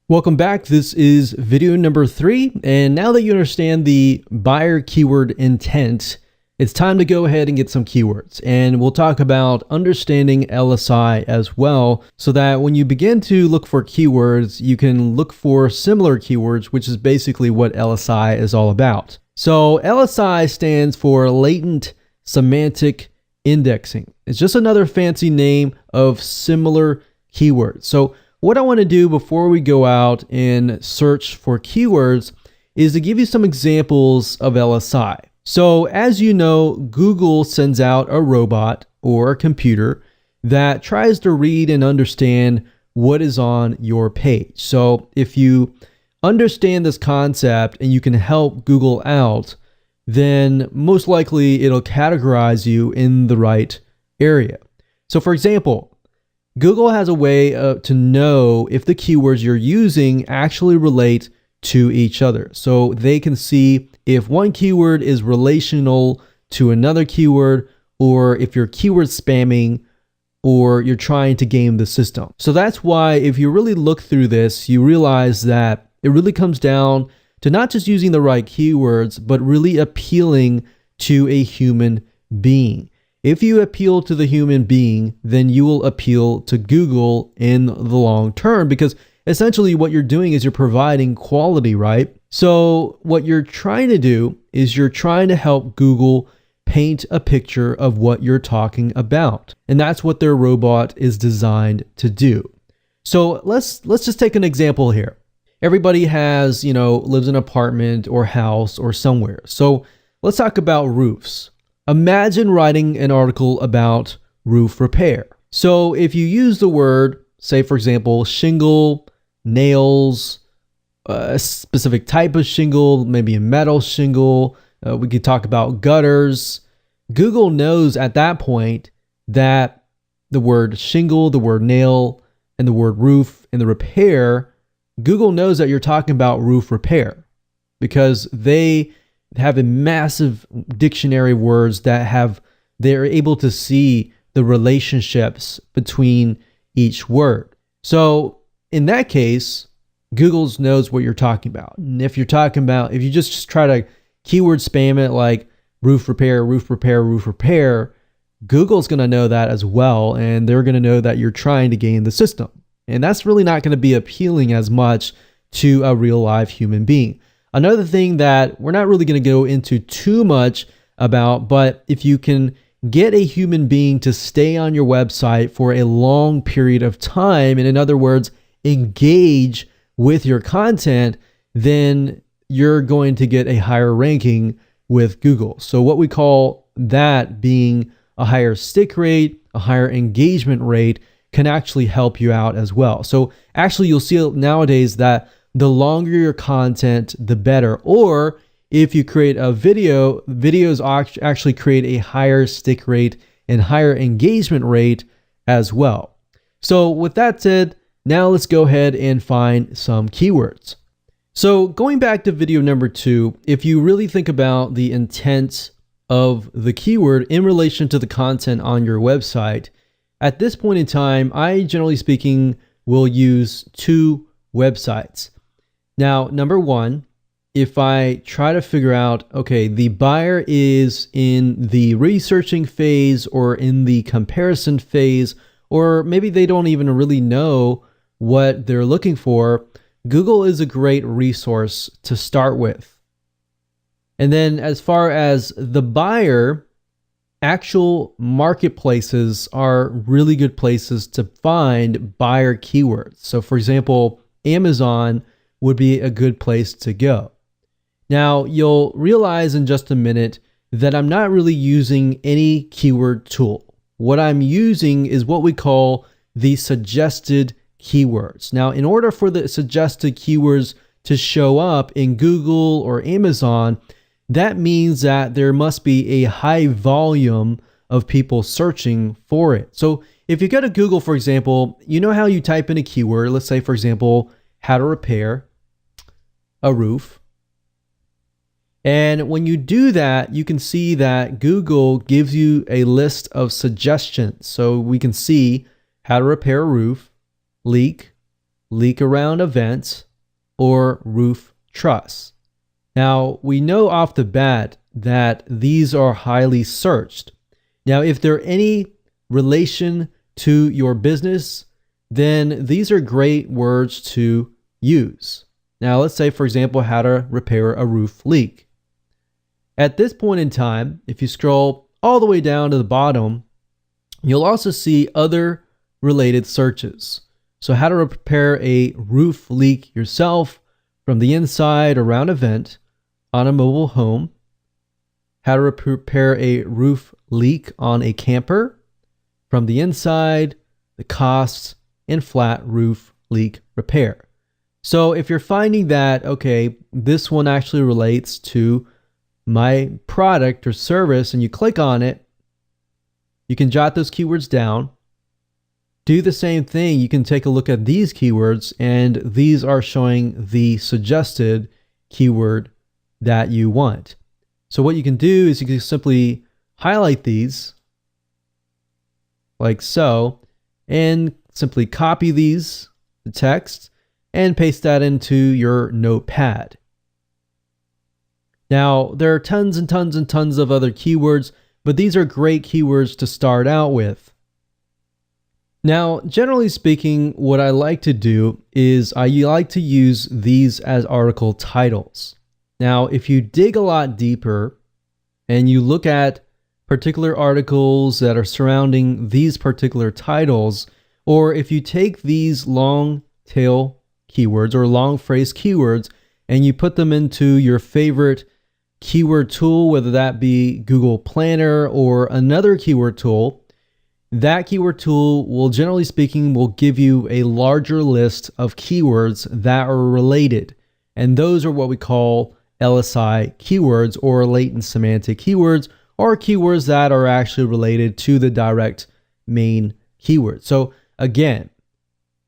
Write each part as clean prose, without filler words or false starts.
Welcome back. This is video number 3. And now that you understand the buyer keyword intent, it's time to go ahead and get some keywords. And we'll talk about understanding LSI as well, so that when you begin to look for keywords, you can look for similar keywords, which is basically what LSI is all about. So LSI stands for latent semantic indexing. It's just another fancy name of similar keywords. So what I want to do before we go out and search for keywords is to give you some examples of LSI. So as you know, Google sends out a robot or a computer that tries to read and understand what is on your page. So if you understand this concept and you can help Google out, then most likely it'll categorize you in the right area. So for example, Google has a way to know if the keywords you're using actually relate to each other. So they can see if one keyword is relational to another keyword, or if you're keyword spamming, or you're trying to game the system. So that's why if you really look through this, you realize that it really comes down to not just using the right keywords, but really appealing to a human being. If you appeal to the human being, then you will appeal to Google in the long term, because essentially what you're doing is you're providing quality, right? So what you're trying to do is you're trying to help Google paint a picture of what you're talking about. And that's what their robot is designed to do. So let's just take an example here. Everybody has, lives in an apartment or house or somewhere. So let's talk about roofs. Imagine writing an article about roof repair. So if you use the word, say for example, shingle, nails, a specific type of shingle, maybe a metal shingle, we could talk about gutters. Google knows at that point that the word shingle, the word nail, and the word roof and the repair, Google knows that you're talking about roof repair because they have a massive dictionary of words that they're able to see the relationships between each word. So in that case, Google knows what you're talking about. And if you just try to keyword spam it like roof repair, roof repair, roof repair, Google's going to know that as well. And they're going to know that you're trying to game the system. And that's really not going to be appealing as much to a real live human being. Another thing that we're not really going to go into too much about, but if you can get a human being to stay on your website for a long period of time, and in other words, engage with your content, then you're going to get a higher ranking with Google. So what we call that being a higher stick rate, a higher engagement rate can actually help you out as well. So actually you'll see nowadays that the longer your content, the better. Or if you create a video, videos actually create a higher stick rate and higher engagement rate as well. So with that said, now let's go ahead and find some keywords. So going back to video number 2, if you really think about the intent of the keyword in relation to the content on your website, at this point in time, I generally speaking will use 2 websites. Now, number 1, if I try to figure out, okay, the buyer is in the researching phase or in the comparison phase, or maybe they don't even really know what they're looking for, Google is a great resource to start with. And then as far as the buyer, actual marketplaces are really good places to find buyer keywords. So for example, Amazon would be a good place to go. Now, you'll realize in just a minute that I'm not really using any keyword tool. What I'm using is what we call the suggested keywords. Now, in order for the suggested keywords to show up in Google or Amazon, that means that there must be a high volume of people searching for it. So if you go to Google, for example, you know how you type in a keyword, let's say, for example, how to repair a roof. And when you do that, you can see that Google gives you a list of suggestions. So we can see how to repair a roof, leak, leak around a vent, or roof truss. Now, we know off the bat that these are highly searched. Now, if there are any relation to your business, then these are great words to use. Now, let's say, for example, how to repair a roof leak. At this point in time, if you scroll all the way down to the bottom, you'll also see other related searches. So how to repair a roof leak yourself from the inside around a vent on a mobile home, how to repair a roof leak on a camper from the inside, the costs, and flat roof leak repair. So if you're finding that, okay, this one actually relates to my product or service, and you click on it, you can jot those keywords down. Do the same thing. You can take a look at these keywords, and these are showing the suggested keyword that you want. So what you can do is you can simply highlight these like so, and simply copy the text, and paste that into your notepad. Now, there are tons and tons and tons of other keywords, but these are great keywords to start out with. Now, generally speaking, what I like to do is I like to use these as article titles. Now, if you dig a lot deeper and you look at particular articles that are surrounding these particular titles, or if you take these long tail keywords or long phrase keywords and you put them into your favorite keyword tool, whether that be Google Planner or another keyword tool, that keyword tool will, generally speaking, will give you a larger list of keywords that are related. And those are what we call LSI keywords, or latent semantic keywords, or keywords that are actually related to the direct main keyword. So again,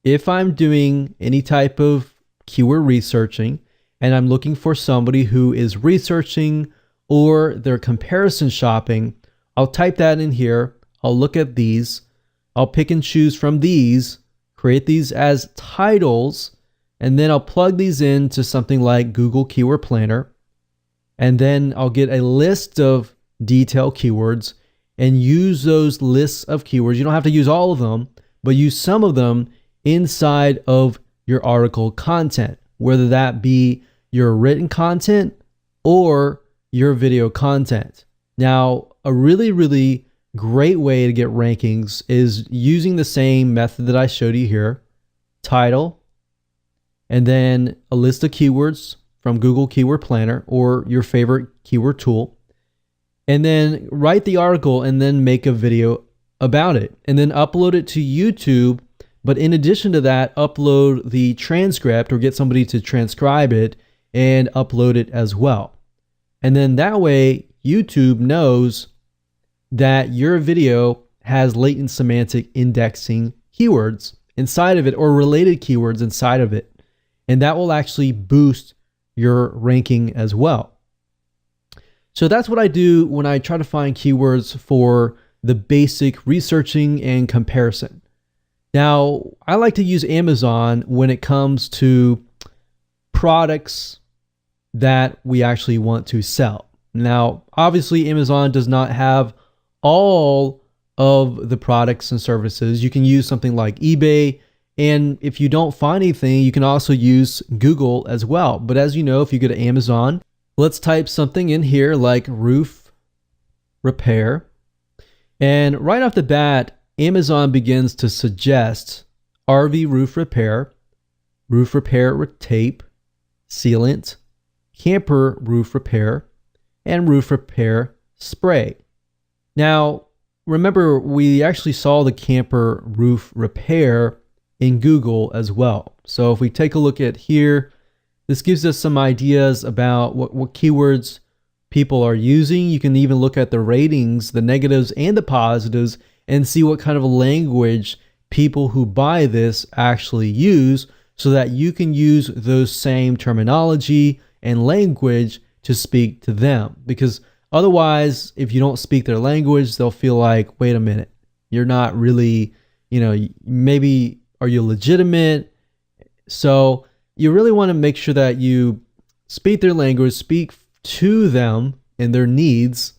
if I'm doing any type of keyword researching and I'm looking for somebody who is researching or they're comparison shopping, I'll type that in here. I'll look at these. I'll pick and choose from these, create these as titles, and then I'll plug these into something like Google Keyword Planner. And then I'll get a list of detailed keywords and use those lists of keywords. You don't have to use all of them, but use some of them inside of your article content, whether that be your written content or your video content. Now, a really, really great way to get rankings is using the same method that I showed you here. Title, and then a list of keywords from Google Keyword Planner or your favorite keyword tool, and then write the article and then make a video about it and then upload it to YouTube. But in addition to that, upload the transcript or get somebody to transcribe it and upload it as well. And then that way YouTube knows that your video has latent semantic indexing keywords inside of it or related keywords inside of it. And that will actually boost your ranking as well. So that's what I do when I try to find keywords for the basic researching and comparison. Now, I like to use Amazon when it comes to products that we actually want to sell. Now, obviously, Amazon does not have all of the products and services. You can use something like eBay, and if you don't find anything, you can also use Google as well. But as you know, if you go to Amazon, let's type something in here like roof repair. And right off the bat, Amazon begins to suggest RV roof repair tape, sealant, camper roof repair, and roof repair spray. Now, remember, we actually saw the camper roof repair in Google as well. So if we take a look at here, this gives us some ideas about what keywords people are using. You can even look at the ratings, the negatives and the positives, and see what kind of language people who buy this actually use, so that you can use those same terminology and language to speak to them. Because otherwise, if you don't speak their language, they'll feel like, wait a minute, you're not really, maybe are you legitimate? So you really want to make sure that you speak their language, speak to them and their needs.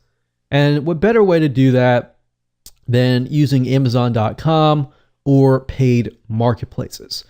And what better way to do that than using Amazon.com or paid marketplaces?